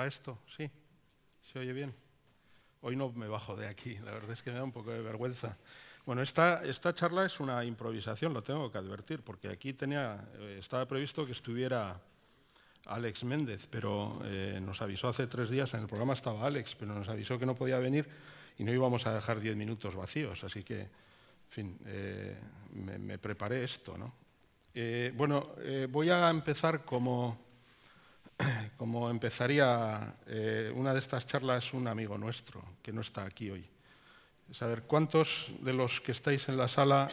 ¿Va esto? ¿Sí? ¿Se oye bien? Hoy no me bajo de aquí, la verdad es que me da un poco de vergüenza. Bueno, esta charla es una improvisación, lo tengo que advertir, porque aquí estaba previsto que estuviera Alex Méndez, pero nos avisó hace 3 días, en el programa estaba Alex, pero nos avisó que no podía venir y no íbamos a dejar 10 minutos vacíos, así que, en fin, me preparé esto, ¿no? Voy a empezar como empezaría una de estas charlas un amigo nuestro, que no está aquí hoy. Saber cuántos de los que estáis en la sala,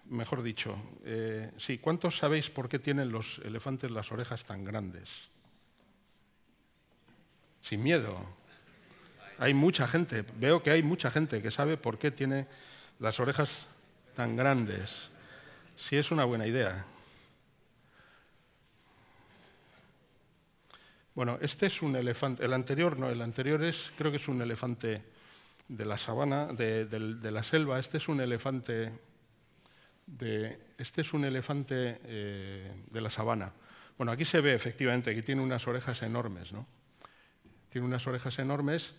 mejor dicho, sí, ¿cuántos sabéis por qué tienen los elefantes las orejas tan grandes? Sin miedo. Hay mucha gente, veo que hay mucha gente que sabe por qué tiene las orejas tan grandes. Sí, es una buena idea. Bueno, este es un elefante, el anterior no, el anterior creo que es un elefante de la sabana, de la selva. Este es un elefante de la sabana. Bueno, aquí se ve efectivamente que tiene unas orejas enormes, ¿no? Tiene unas orejas enormes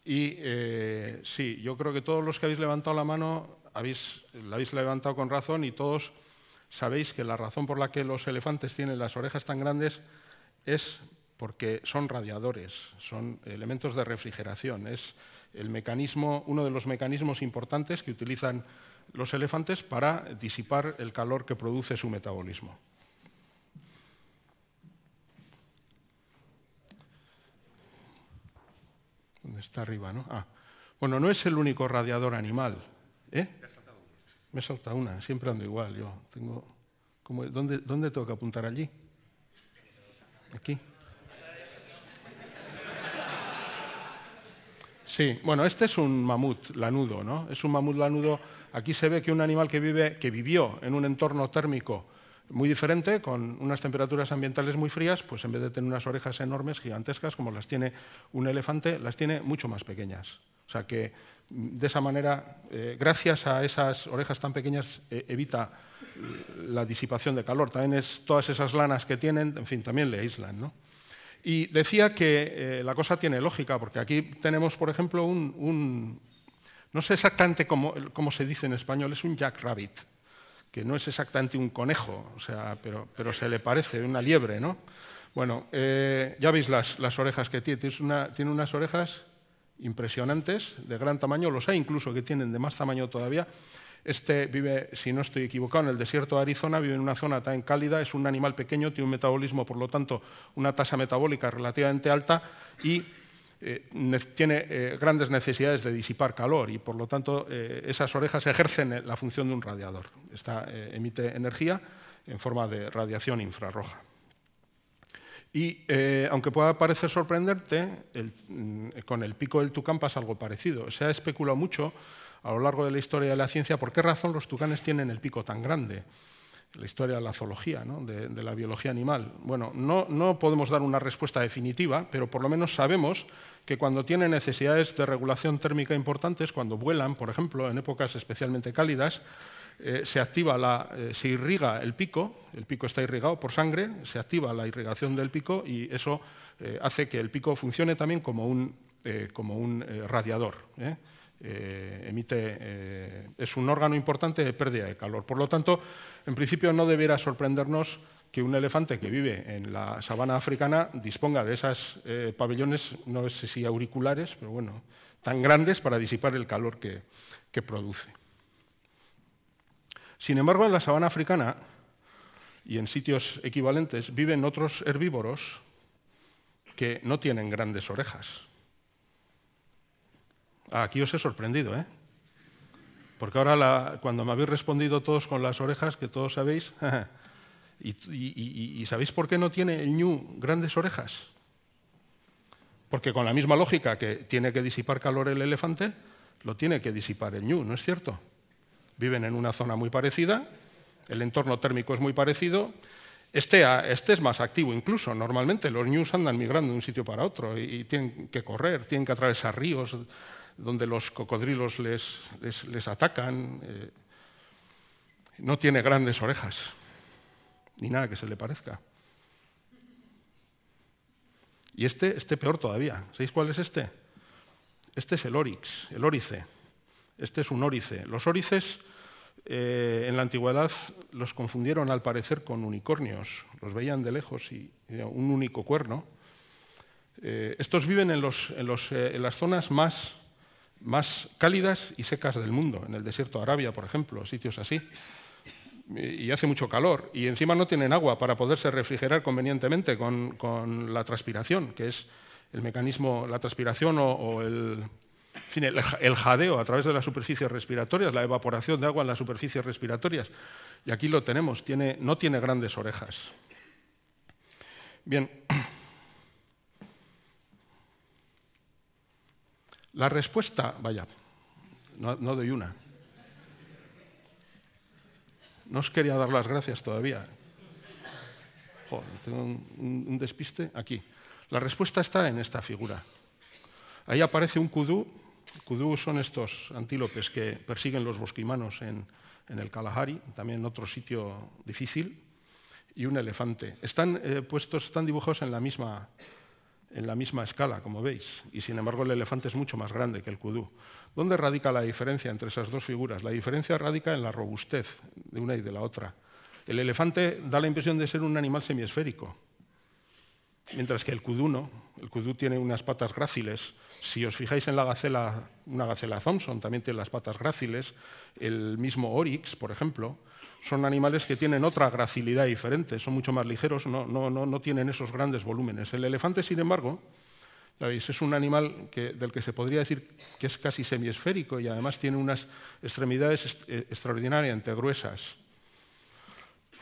y sí, yo creo que todos los que habéis levantado la mano la habéis levantado con razón y todos sabéis que la razón por la que los elefantes tienen las orejas tan grandes es porque son radiadores, son elementos de refrigeración. Es uno de los mecanismos importantes que utilizan los elefantes para disipar el calor que produce su metabolismo. ¿Dónde está arriba, no? Bueno, no es el único radiador animal. ¿Eh? Me he saltado una, siempre ando igual. Yo tengo... ¿Dónde tengo que apuntar? ¿Allí? ¿Aquí? Sí, bueno, este es un mamut lanudo, ¿no? Es un mamut lanudo. Aquí se ve que un animal que vivió en un entorno térmico muy diferente, con unas temperaturas ambientales muy frías, pues en vez de tener unas orejas enormes, gigantescas, como las tiene un elefante, las tiene mucho más pequeñas. O sea que de esa manera, gracias a esas orejas tan pequeñas, evita la disipación de calor. También todas esas lanas que tienen, en fin, también le aíslan, ¿no? Y decía que la cosa tiene lógica, porque aquí tenemos, por ejemplo, no sé exactamente cómo se dice en español, es un jackrabbit, que no es exactamente un conejo, o sea, pero se le parece, una liebre, ¿no? Bueno, ya veis las orejas que tiene. Tiene unas orejas impresionantes, de gran tamaño, los hay incluso que tienen de más tamaño todavía. Este vive, si no estoy equivocado, en el desierto de Arizona, vive en una zona tan cálida, es un animal pequeño, tiene un metabolismo, por lo tanto, una tasa metabólica relativamente alta y tiene grandes necesidades de disipar calor y, por lo tanto, esas orejas ejercen la función de un radiador. Emite energía en forma de radiación infrarroja. Y aunque pueda parecer sorprenderte, con el pico del tucán pasa algo parecido. Se ha especulado mucho a lo largo de la historia de la ciencia por qué razón los tucanes tienen el pico tan grande. La historia de la zoología, ¿no? de la biología animal. Bueno, no podemos dar una respuesta definitiva, pero por lo menos sabemos que cuando tienen necesidades de regulación térmica importantes, cuando vuelan, por ejemplo, en épocas especialmente cálidas, se irriga el pico está irrigado por sangre, se activa la irrigación del pico y eso hace que el pico funcione también como un radiador. Es un órgano importante de pérdida de calor. Por lo tanto, en principio no debiera sorprendernos que un elefante que vive en la sabana africana disponga de esos pabellones, no sé si auriculares, pero bueno, tan grandes para disipar el calor que produce. Sin embargo, en la sabana africana y en sitios equivalentes viven otros herbívoros que no tienen grandes orejas. Aquí os he sorprendido, ¿eh? Porque ahora, cuando me habéis respondido todos con las orejas, que todos sabéis, ¿y sabéis por qué no tiene el ñu grandes orejas? Porque con la misma lógica que tiene que disipar calor el elefante, lo tiene que disipar el ñu, ¿no es cierto? Viven en una zona muy parecida, el entorno térmico es muy parecido. Este es más activo incluso. Normalmente los ñus andan migrando de un sitio para otro y tienen que correr, tienen que atravesar ríos donde los cocodrilos les atacan. No tiene grandes orejas, ni nada que se le parezca. Y este peor todavía. ¿Sabéis cuál es este? Este es el oryx, el órice. Este es un órice. Los órices en la antigüedad los confundieron al parecer con unicornios. Los veían de lejos y un único cuerno. Estos viven en las zonas más cálidas y secas del mundo, en el desierto de Arabia, por ejemplo, sitios así. Y hace mucho calor, y encima no tienen agua para poderse refrigerar convenientemente con la transpiración, que es el mecanismo, la transpiración o el jadeo a través de las superficies respiratorias, la evaporación de agua en las superficies respiratorias. Y aquí lo tenemos, no tiene grandes orejas. Bien. La respuesta, vaya, no doy una. No os quería dar las gracias todavía. Joder, tengo un despiste aquí. La respuesta está en esta figura. Ahí aparece un kudú. Kudú son estos antílopes que persiguen los bosquimanos en el Kalahari, también en otro sitio difícil, y un elefante. Están dibujados en la misma escala, como veis, y sin embargo el elefante es mucho más grande que el kudú. ¿Dónde radica la diferencia entre esas dos figuras? La diferencia radica en la robustez de una y de la otra. El elefante da la impresión de ser un animal semiesférico, mientras que el kudú no. El kudú tiene unas patas gráciles. Si os fijáis en una gacela Thompson, también tiene las patas gráciles. El mismo oryx, por ejemplo, son animales que tienen otra gracilidad diferente, son mucho más ligeros, no tienen esos grandes volúmenes. El elefante, sin embargo, ¿sabéis? Es un animal del que se podría decir que es casi semiesférico y además tiene unas extremidades extraordinariamente gruesas.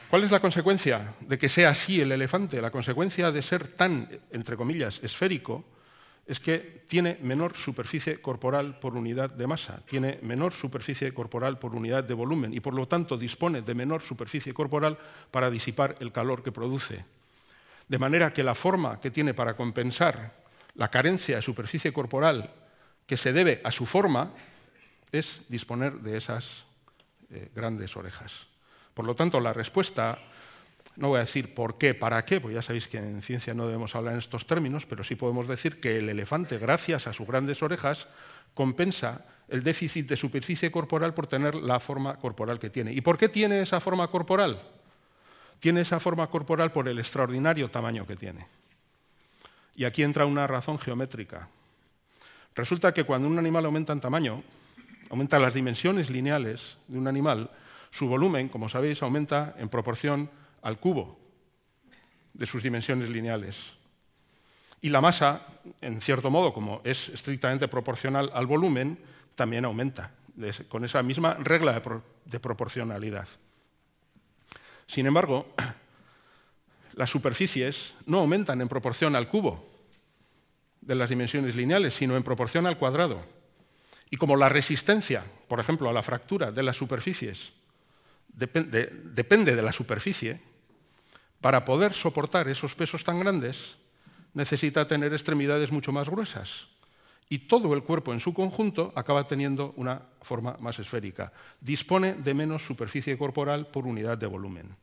¿Cuál es la consecuencia de que sea así el elefante? La consecuencia de ser tan, entre comillas, esférico es que tiene menor superficie corporal por unidad de masa, tiene menor superficie corporal por unidad de volumen y por lo tanto dispone de menor superficie corporal para disipar el calor que produce. De manera que la forma que tiene para compensar la carencia de superficie corporal que se debe a su forma es disponer de esas grandes orejas. Por lo tanto, la respuesta, no voy a decir por qué, para qué, porque ya sabéis que en ciencia no debemos hablar en estos términos, pero sí podemos decir que el elefante, gracias a sus grandes orejas, compensa el déficit de superficie corporal por tener la forma corporal que tiene. ¿Y por qué tiene esa forma corporal? Tiene esa forma corporal por el extraordinario tamaño que tiene. Y aquí entra una razón geométrica. Resulta que cuando un animal aumenta en tamaño, aumenta las dimensiones lineales de un animal, su volumen, como sabéis, aumenta en proporción al cubo de sus dimensiones lineales. Y la masa, en cierto modo, como es estrictamente proporcional al volumen, también aumenta, con esa misma regla de proporcionalidad. Sin embargo, las superficies no aumentan en proporción al cubo de las dimensiones lineales, sino en proporción al cuadrado. Y como la resistencia, por ejemplo, a la fractura de las superficies depende de la superficie, para poder soportar esos pesos tan grandes necesita tener extremidades mucho más gruesas. Y todo el cuerpo en su conjunto acaba teniendo una forma más esférica. Dispone de menos superficie corporal por unidad de volumen.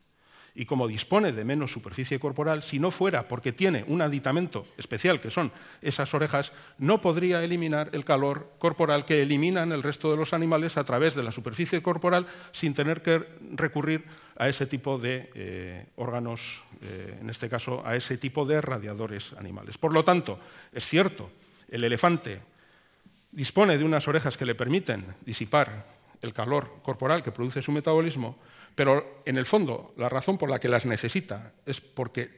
Y como dispone de menos superficie corporal, si no fuera porque tiene un aditamento especial, que son esas orejas, no podría eliminar el calor corporal que eliminan el resto de los animales a través de la superficie corporal sin tener que recurrir a ese tipo de órganos, en este caso a ese tipo de radiadores animales. Por lo tanto, es cierto, el elefante dispone de unas orejas que le permiten disipar el calor corporal que produce su metabolismo, pero en el fondo la razón por la que las necesita es porque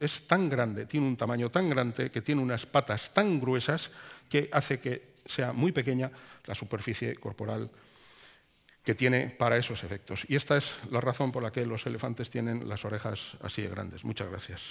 es tan grande, tiene un tamaño tan grande, que tiene unas patas tan gruesas que hace que sea muy pequeña la superficie corporal que tiene para esos efectos. Y esta es la razón por la que los elefantes tienen las orejas así de grandes. Muchas gracias.